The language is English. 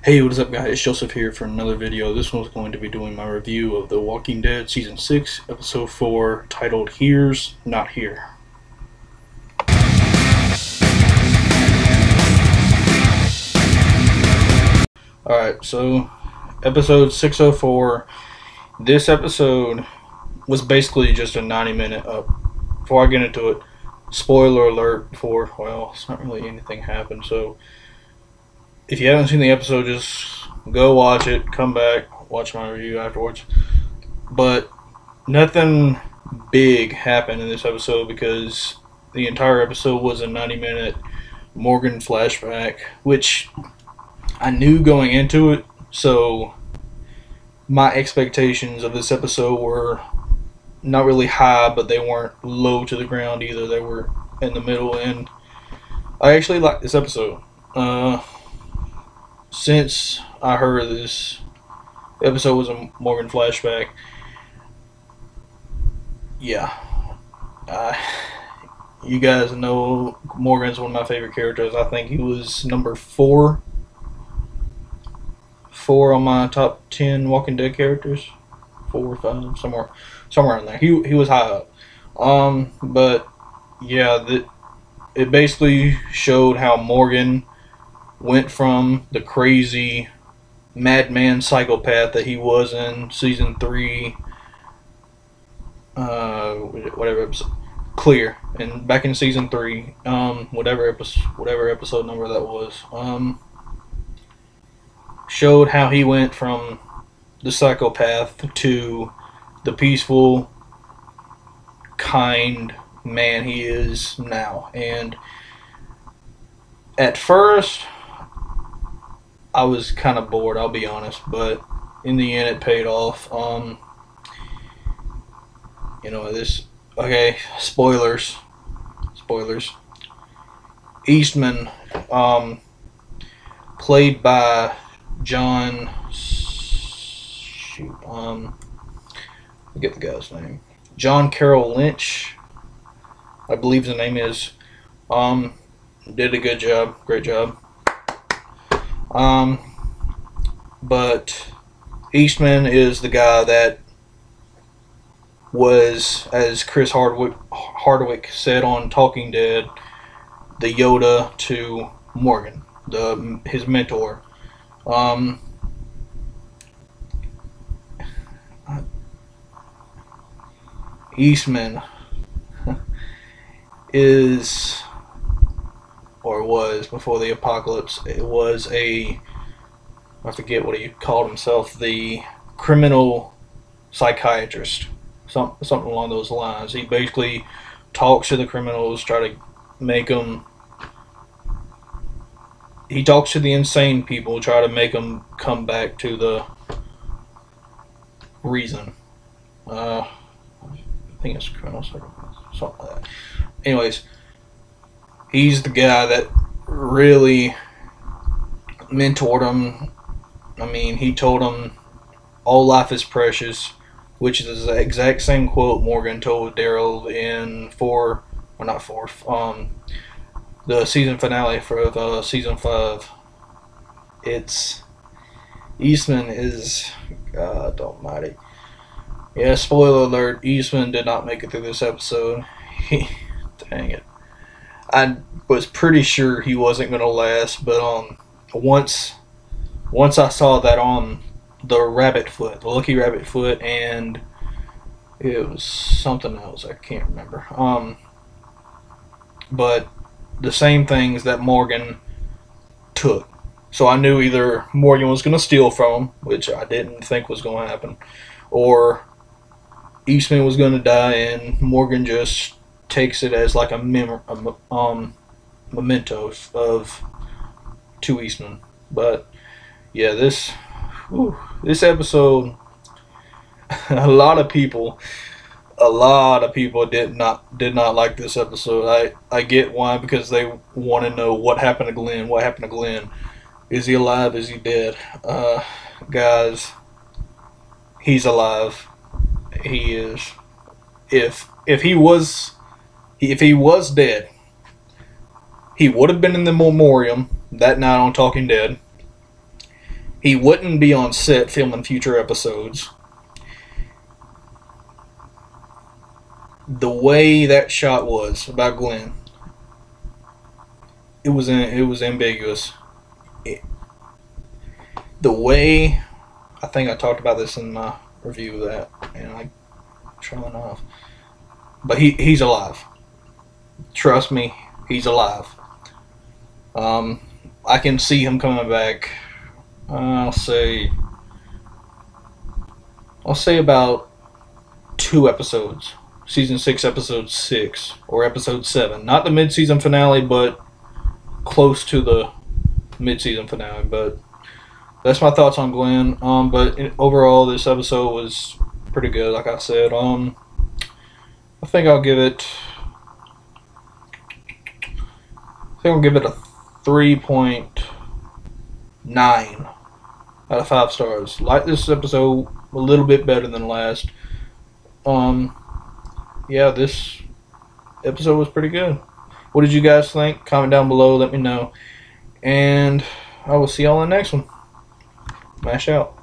Hey, what is up guys? It's Joseph here for another video. This one's going to be doing my review of The Walking Dead Season 6, Episode 4, titled Here's Not Here. Alright, so Episode 604. This episode was basically just a 90-minute up. Before I get into it, spoiler alert well, it's not really anything happened, so if you haven't seen the episode, just go watch it, come back, watch my review afterwards. But nothing big happened in this episode because the entire episode was a 90-minute Morgan flashback, which I knew going into it, so my expectations of this episode were not really high, but they weren't low to the ground either. They were in the middle, and I actually liked this episode. Since I heard this episode was a Morgan flashback, yeah, you guys know Morgan's one of my favorite characters. I think he was number four on my top 10 Walking Dead characters, 4 or 5, somewhere in there. He was high up. But yeah, it basically showed how Morgan went from the crazy madman psychopath that he was in season 3, whatever episode, Clear, and back in season 3, whatever episode number that was, showed how he went from the psychopath to the peaceful, kind man he is now. And at first I was kind of bored, I'll be honest, but in the end it paid off. Okay, spoilers. Eastman, played by John, forget the guy's name, John Carroll Lynch, I believe his name is, did a good job, great job. But Eastman is the guy that was, as Chris Hardwick said on Talking Dead, the Yoda to Morgan, his mentor. Eastman is, or was before the apocalypse, it was I forget what he called himself, the criminal psychiatrist, something along those lines. He basically talks to the criminals, he talks to the insane people, try to make them come back to the reason. I think it's criminal psychopath, something like that. Anyways, he's the guy that really mentored him. I mean, he told him all life is precious, which is the exact same quote Morgan told Daryl in the season finale for season 5. Eastman is, God almighty. Yeah, spoiler alert, Eastman did not make it through this episode. Dang it. I was pretty sure he wasn't going to last, but once I saw that on the lucky rabbit foot, and it was something else, I can't remember. But the same things that Morgan took. So I knew either Morgan was going to steal from him, which I didn't think was going to happen, or Eastman was going to die, and Morgan just takes it as like a memento to Eastman. But yeah, this episode, a lot of people did not like this episode. I get why, because they want to know what happened to Glenn. Is he alive? Is he dead? Guys, he's alive. He is. If he was dead, he would have been in the memoriam that night on Talking Dead. He wouldn't be on set filming future episodes. The way that shot was about Glenn, it was ambiguous. The way, I think I talked about this in my review of that, and I showing off. But he's alive. Trust me, he's alive. I can see him coming back. I'll say about 2 episodes. Season 6, episode 6, or episode 7. Not the mid-season finale, but close to the mid-season finale. But that's my thoughts on Glenn. But overall, this episode was pretty good. Like I said, I think I'll give it. I'll give it a 3.9 out of 5 stars. Like this episode a little bit better than last. Yeah, this episode was pretty good. What did you guys think? Comment down below, let me know. And I will see y'all in the next one. Mash out.